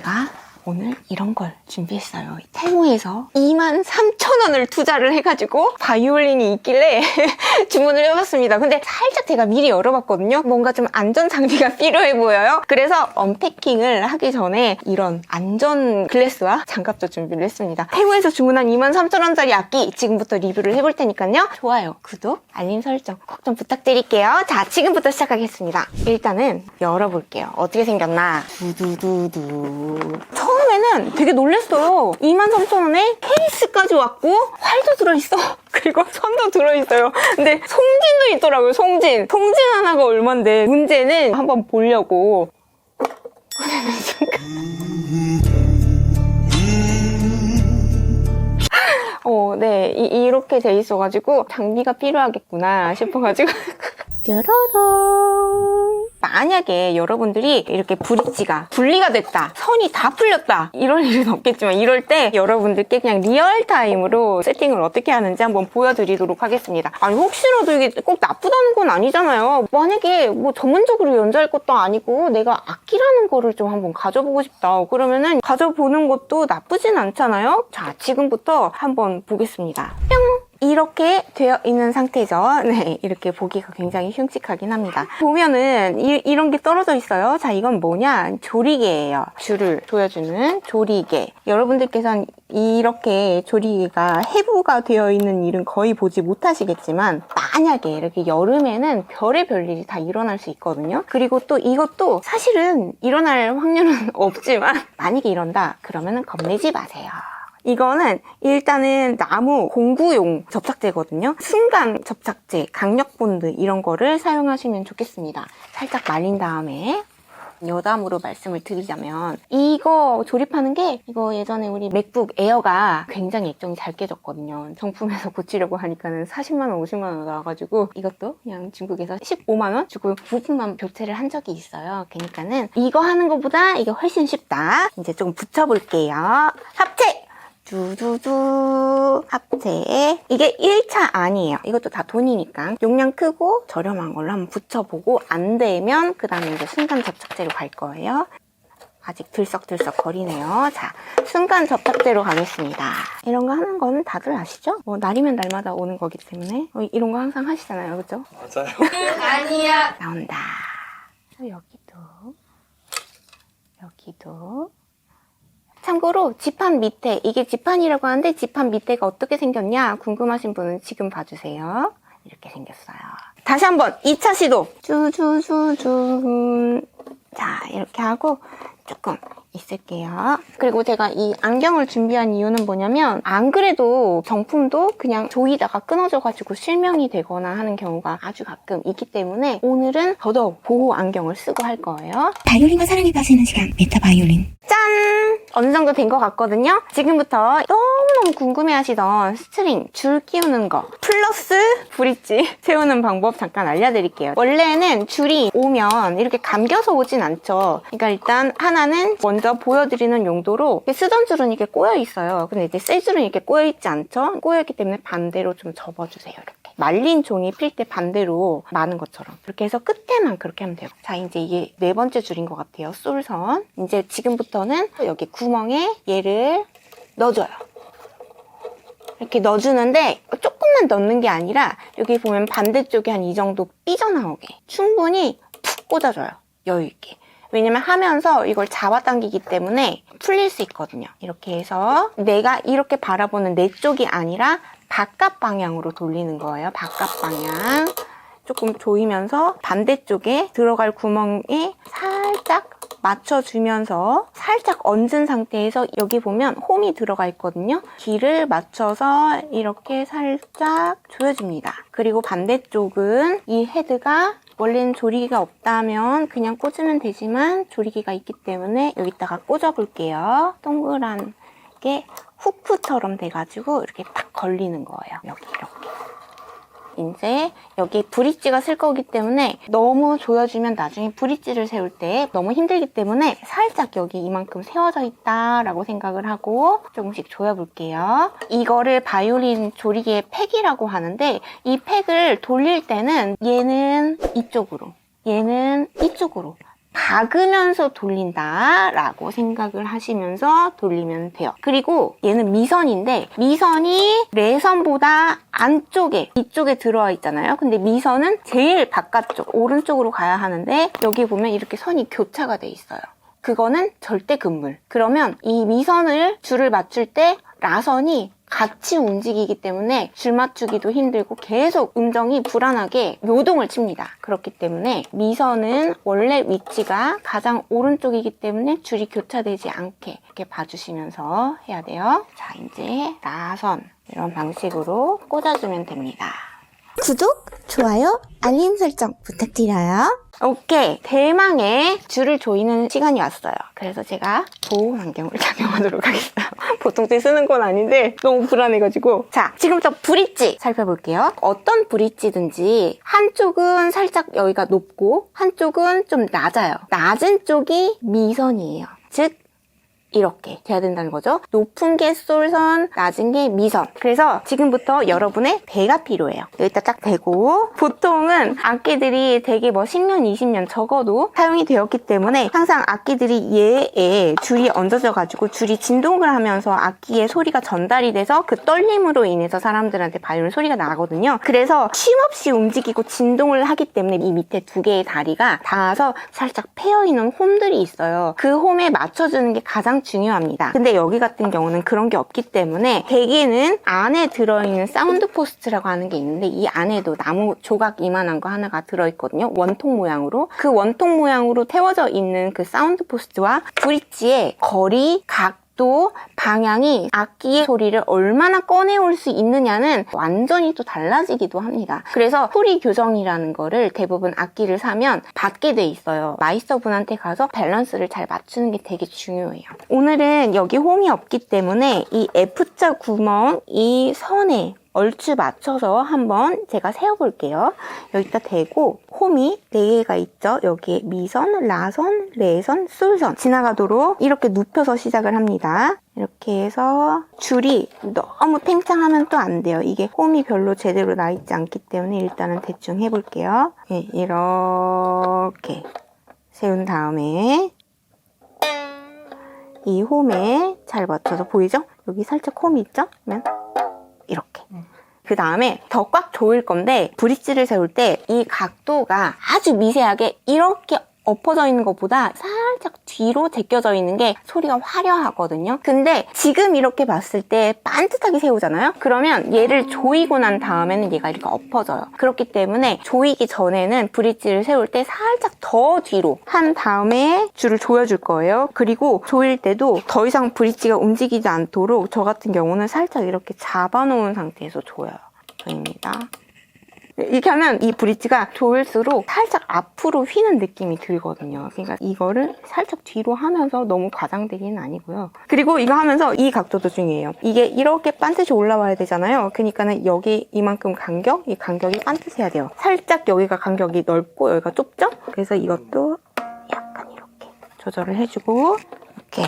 제가 오늘 이런 걸 준비했어요. 테무에서 23,000원을 투자를 해가지고 바이올린이 있길래 주문을 해봤습니다. 근데 살짝 제가 미리 열어봤거든요. 뭔가 좀 안전 장비가 필요해 보여요. 그래서 언패킹을 하기 전에 이런 안전 글래스와 장갑도 준비를 했습니다. 테무에서 주문한 23,000원짜리 악기 지금부터 리뷰를 해볼 테니까요. 좋아요, 구독, 알림 설정 꼭 좀 부탁드릴게요. 자, 지금부터 시작하겠습니다. 일단은 열어볼게요. 어떻게 생겼나? 두두두두. 처음에는 되게 놀랐어요. 23,000원에 케이스까지 왔고 활도 들어있어. 그리고 선도 들어있어요. 근데 송진도 있더라고요. 송진 하나가 얼만데. 문제는 한번 보려고 꺼내는 순간 네, 이렇게 돼 있어가지고 장비가 필요하겠구나 싶어가지고 짜라란. 만약에 여러분들이 이렇게 브릿지가 분리가 됐다, 선이 다 풀렸다, 이럴 일은 없겠지만 이럴 때 여러분들께 그냥 리얼타임으로 세팅을 어떻게 하는지 한번 보여드리도록 하겠습니다. 아니, 혹시라도 이게 꼭 나쁘다는 건 아니잖아요. 만약에 뭐 전문적으로 연주할 것도 아니고 내가 악기라는 거를 좀 한번 가져보고 싶다, 그러면은 가져보는 것도 나쁘진 않잖아요. 자, 지금부터 한번 보겠습니다. 뿅! 이렇게 되어 있는 상태죠. 네, 이렇게 보기가 굉장히 흉측하긴 합니다. 보면은 이런 게 떨어져 있어요. 자, 이건 뭐냐? 조리개예요. 줄을 조여주는 조리개. 여러분들께서는 이렇게 조리개가 해부가 되어 있는 일은 거의 보지 못하시겠지만, 만약에 이렇게 여름에는 별의별 일이 다 일어날 수 있거든요. 그리고 또 이것도 사실은 일어날 확률은 없지만 만약에 이런다 그러면은 겁내지 마세요. 이거는 일단은 나무 공구용 접착제거든요. 순간 접착제, 강력본드 이런 거를 사용하시면 좋겠습니다. 살짝 말린 다음에 여담으로 말씀을 드리자면, 이거 조립하는 게, 이거 예전에 우리 맥북 에어가 굉장히 액정이 잘 깨졌거든요. 정품에서 고치려고 하니까는 40만원, 50만원 나와가지고 이것도 그냥 중국에서 15만원 주고 부품만 교체를 한 적이 있어요. 그러니까는 이거 하는 것보다 이게 훨씬 쉽다. 이제 좀 붙여볼게요. 합체! 두두두 합체. 이게 1차 아니에요. 이것도 다 돈이니까 용량 크고 저렴한 걸로 한번 붙여보고 안 되면 그 다음에 이제 순간 접착제로 갈 거예요. 아직 들썩들썩 거리네요. 자, 순간 접착제로 가겠습니다. 이런 거 하는 거는 다들 아시죠? 날이면 날마다 오는 거기 때문에 이런 거 항상 하시잖아요, 그죠? 맞아요. 아니야. 나온다. 여기도. 참고로 지판 밑에, 이게 지판이라고 하는데 지판 밑에가 어떻게 생겼냐 궁금하신 분은 지금 봐주세요. 이렇게 생겼어요. 다시 한번 2차 시도. 쭈쭈쭈쭈. 자, 이렇게 하고 조금 있을게요. 그리고 제가 이 안경을 준비한 이유는 뭐냐면, 안 그래도 정품도 그냥 조이다가 끊어져가지고 실명이 되거나 하는 경우가 아주 가끔 있기 때문에 오늘은 더더욱 보호 안경을 쓰고 할 거예요. 바이올린과 사랑에 빠지는 시간, 메타 바이올린. 짠! 어느 정도 된 것 같거든요? 지금부터 너무너무 궁금해하시던 스트링, 줄 끼우는 거 플러스 브릿지 세우는 방법 잠깐 알려드릴게요. 원래는 줄이 오면 이렇게 감겨서 오진 않죠. 그러니까 일단 하나는 먼저 보여드리는 용도로, 쓰던 줄은 이렇게 꼬여 있어요. 근데 이제 새 줄은 이렇게 꼬여 있지 않죠? 꼬여 있기 때문에 반대로 좀 접어주세요. 이렇게 말린 종이 필 때 반대로 마는 것처럼 그렇게 해서 끝에만 그렇게 하면 돼요. 자, 이제 이게 4번째 줄인 것 같아요. 솔선. 이제 지금부터는 여기 구멍에 얘를 넣어줘요. 이렇게 넣어주는데 조금만 넣는 게 아니라 여기 보면 반대쪽에 한 이 정도 삐져나오게 충분히 푹 꽂아줘요. 여유있게. 왜냐면 하면서 이걸 잡아당기기 때문에 풀릴 수 있거든요. 이렇게 해서 내가 이렇게 바라보는 내 쪽이 아니라 바깥 방향으로 돌리는 거예요. 바깥 방향. 조금 조이면서 반대쪽에 들어갈 구멍에 살짝 맞춰주면서 살짝 얹은 상태에서 여기 보면 홈이 들어가 있거든요. 길을 맞춰서 이렇게 살짝 조여줍니다. 그리고 반대쪽은 이 헤드가 원래는 조리기가 없다면 그냥 꽂으면 되지만 조리기가 있기 때문에 여기다가 꽂아볼게요. 동그란 게 후크처럼 돼가지고 이렇게 딱 걸리는 거예요. 여기 이렇게. 이제 여기 브릿지가 쓸 거기 때문에 너무 조여주면 나중에 브릿지를 세울 때 너무 힘들기 때문에 살짝 여기 이만큼 세워져 있다라고 생각을 하고 조금씩 조여볼게요. 이거를 바이올린 조리개의 팩이라고 하는데, 이 팩을 돌릴 때는 얘는 이쪽으로, 얘는 이쪽으로 박으면서 돌린다라고 생각을 하시면서 돌리면 돼요. 그리고 얘는 미선인데 미선이 레선보다 안쪽에 이쪽에 들어와 있잖아요. 근데 미선은 제일 바깥쪽 오른쪽으로 가야 하는데 여기 보면 이렇게 선이 교차가 돼 있어요. 그거는 절대 금물. 그러면 이 미선을 줄을 맞출 때 라선이 같이 움직이기 때문에 줄 맞추기도 힘들고 계속 음정이 불안하게 요동을 칩니다. 그렇기 때문에 미선은 원래 위치가 가장 오른쪽이기 때문에 줄이 교차되지 않게 이렇게 봐주시면서 해야 돼요. 자, 이제 라선 이런 방식으로 꽂아주면 됩니다. 구독, 좋아요, 알림 설정 부탁드려요. 오케이, 대망의 줄을 조이는 시간이 왔어요. 그래서 제가 보호 안경을 착용하도록 하겠어요. 보통 때 쓰는 건 아닌데 너무 불안해가지고. 자, 지금부터 브릿지 살펴볼게요. 어떤 브릿지든지 한쪽은 살짝 여기가 높고 한쪽은 좀 낮아요. 낮은 쪽이 미선이에요. 즉 이렇게 돼야 된다는 거죠. 높은 게 솔선, 낮은 게 미선. 그래서 지금부터 여러분의 배가 필요해요. 여기다 딱 대고 보통은 악기들이 되게 뭐 10년, 20년 적어도 사용이 되었기 때문에 항상 악기들이 얘에 줄이 얹어져가지고 줄이 진동을 하면서 악기의 소리가 전달이 돼서 그 떨림으로 인해서 사람들한테 바이올린 소리가 나거든요. 그래서 쉼없이 움직이고 진동을 하기 때문에 이 밑에 두 개의 다리가 닿아서 살짝 패여있는 홈들이 있어요. 그 홈에 맞춰주는 게 가장 중요합니다. 근데 여기 같은 경우는 그런 게 없기 때문에 대개는 안에 들어있는 사운드 포스트라고 하는 게 있는데 이 안에도 나무 조각 이만한 거 하나가 들어있거든요. 원통 모양으로. 그 원통 모양으로 태워져 있는 그 사운드 포스트와 브릿지의 거리, 또 방향이 악기의 소리를 얼마나 꺼내올 수 있느냐는 완전히 또 달라지기도 합니다. 그래서 소리 교정이라는 거를 대부분 악기를 사면 받게 돼 있어요. 마이스터분한테 가서 밸런스를 잘 맞추는 게 되게 중요해요. 오늘은 여기 홈이 없기 때문에 이 F자 구멍 이 선에 얼추 맞춰서 한번 제가 세워볼게요. 여기다 대고 홈이 4개가 있죠. 여기에 미선, 라선, 레선, 솔선 지나가도록 이렇게 눕혀서 시작을 합니다. 이렇게 해서 줄이 너무 팽창하면 또 안 돼요. 이게 홈이 별로 제대로 나 있지 않기 때문에 일단은 대충 해볼게요. 네, 이렇게 세운 다음에 이 홈에 잘 맞춰서 보이죠? 여기 살짝 홈이 있죠? 그러면 이렇게. 그 다음에 더 꽉 조일 건데 브릿지를 세울 때 이 각도가 아주 미세하게 이렇게 엎어져 있는 것보다 살짝 뒤로 제껴져 있는 게 소리가 화려하거든요. 근데 지금 이렇게 봤을 때 반듯하게 세우잖아요? 그러면 얘를 조이고 난 다음에는 얘가 이렇게 엎어져요. 그렇기 때문에 조이기 전에는 브릿지를 세울 때 살짝 더 뒤로 한 다음에 줄을 조여줄 거예요. 그리고 조일 때도 더 이상 브릿지가 움직이지 않도록 저 같은 경우는 살짝 이렇게 잡아놓은 상태에서 조여요. 입니다. 이렇게 하면 이 브릿지가 조일수록 살짝 앞으로 휘는 느낌이 들거든요. 그러니까 이거를 살짝 뒤로 하면서 너무 과장되기는 아니고요. 그리고 이거 하면서 이 각도도 중요해요. 이게 이렇게 반듯이 올라와야 되잖아요. 그러니까는 여기 이만큼 간격, 이 간격이 반듯해야 돼요. 살짝 여기가 간격이 넓고 여기가 좁죠? 그래서 이것도 약간 이렇게 조절을 해주고 이렇게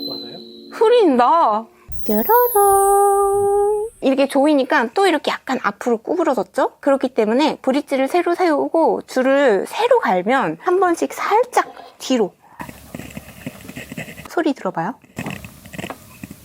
맞아요? 흐린다. 뾰로롱. 이렇게 조이니까 또 이렇게 약간 앞으로 구부러졌죠? 그렇기 때문에 브릿지를 새로 세우고 줄을 새로 갈면 한 번씩 살짝 뒤로 소리 들어봐요.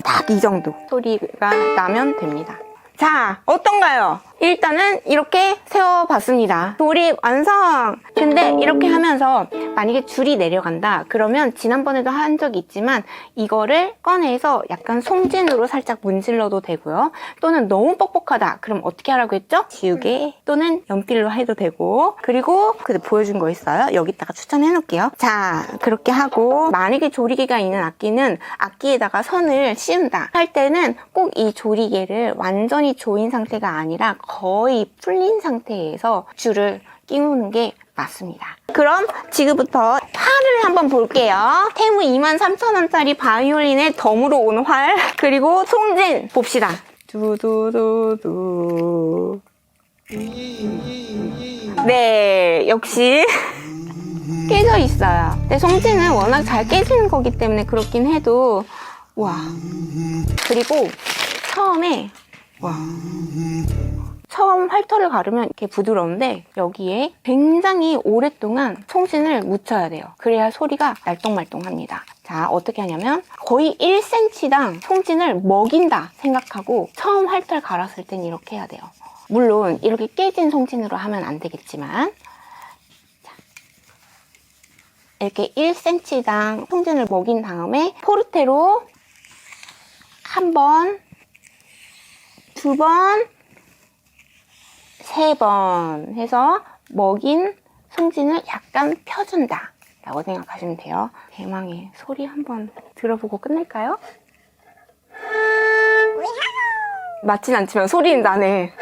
딱 이 정도 소리가 나면 됩니다. 자, 어떤가요? 일단은 이렇게 세워봤습니다. 조립 완성! 근데 이렇게 하면서 만약에 줄이 내려간다 그러면 지난번에도 한 적이 있지만 이거를 꺼내서 약간 송진으로 살짝 문질러도 되고요. 또는 너무 뻑뻑하다 그럼 어떻게 하라고 했죠? 지우개 또는 연필로 해도 되고 그리고 보여준 거 있어요. 여기다가 추천해 놓을게요. 자, 그렇게 하고 만약에 조리개가 있는 악기는 악기에다가 선을 씌운다 할 때는 꼭 이 조리개를 완전히 조인 상태가 아니라 거의 풀린 상태에서 줄을 끼우는 게 맞습니다. 그럼 지금부터 활을 한번 볼게요. 테무 23,000원짜리 바이올린의 덤으로 온 활 그리고 송진 봅시다. 두두두두. 네, 역시 깨져 있어요. 근데 송진은 워낙 잘 깨지는 거기 때문에 그렇긴 해도 와. 그리고 처음에 와. 처음 활터를 가르면 이렇게 부드러운데 여기에 굉장히 오랫동안 송진을 묻혀야 돼요. 그래야 소리가 날똥말똥합니다. 자, 어떻게 하냐면 거의 1cm당 송진을 먹인다 생각하고 처음 활터를 갈았을 땐 이렇게 해야 돼요. 물론 이렇게 깨진 송진으로 하면 안 되겠지만 자, 이렇게 1cm당 송진을 먹인 다음에 포르테로 한 번, 두 번, 세 번 해서 먹인 송진을 약간 펴준다 라고 생각하시면 돼요. 대망의 소리 한번 들어보고 끝낼까요? 맞진 않지만 소리는 나네.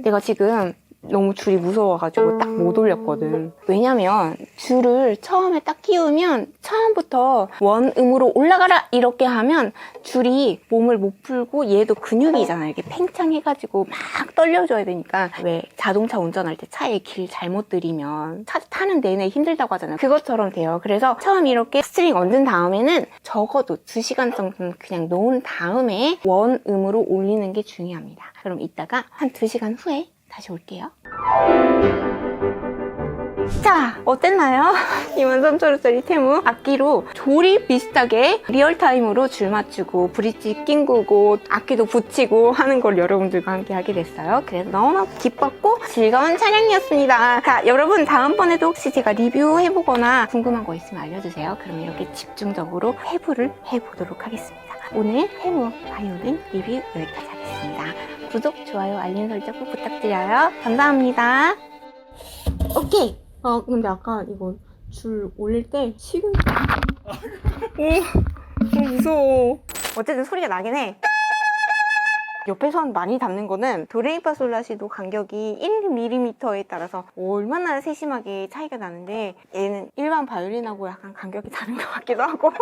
내가 지금 너무 줄이 무서워가지고 딱 못 올렸거든. 왜냐면 줄을 처음에 딱 끼우면 처음부터 원음으로 올라가라 이렇게 하면 줄이 몸을 못 풀고 얘도 근육이잖아요. 이렇게 팽창해가지고 막 떨려줘야 되니까 왜 자동차 운전할 때 차에 길 잘못 들이면 차 타는 내내 힘들다고 하잖아요. 그것처럼 돼요. 그래서 처음 이렇게 스트링 얹은 다음에는 적어도 2시간 정도는 그냥 놓은 다음에 원음으로 올리는 게 중요합니다. 그럼 이따가 한 2시간 후에 다시 올게요. 자, 어땠나요? 이만 3초짜리 테무 악기로 조리 비슷하게 리얼타임으로 줄 맞추고 브릿지 낑구고 악기도 붙이고 하는 걸 여러분들과 함께 하게 됐어요. 그래서 너무 기뻤고 즐거운 촬영이었습니다. 자, 여러분 다음번에도 혹시 제가 리뷰해보거나 궁금한 거 있으면 알려주세요. 그럼 이렇게 집중적으로 회부를 해보도록 하겠습니다. 오늘 테무 바이올린 리뷰 여기까지 하겠습니다. 구독, 좋아요, 알림 설정 꼭 부탁드려요. 감사합니다. 오케이. 근데 아까 이거 줄 올릴 때 식은 무서워. 어쨌든 소리가 나긴 해. 옆에선 많이 담는 거는 도레미파솔라시도 간격이 1mm에 따라서 얼마나 세심하게 차이가 나는데 얘는 일반 바이올린하고 약간 간격이 다른 것 같기도 하고.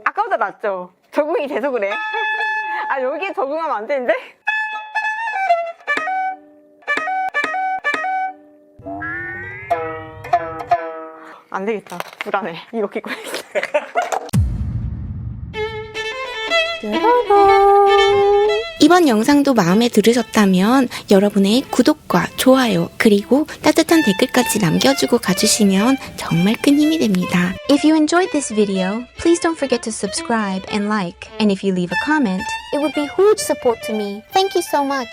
아까보다 낫죠? 적응이 돼서 그래. 아, 여기에 적응하면 안 되는데? 안 되겠다. 불안해. 이거 끼고 있어. 이번 영상도 마음에 들으셨다면 여러분의 구독과 좋아요 그리고 따뜻한 댓글까지 남겨주고 가주시면 정말 큰 힘이 됩니다. If you enjoyed this video, please don't forget to subscribe and like. And if you leave a comment, It would be huge support to me. Thank you so much.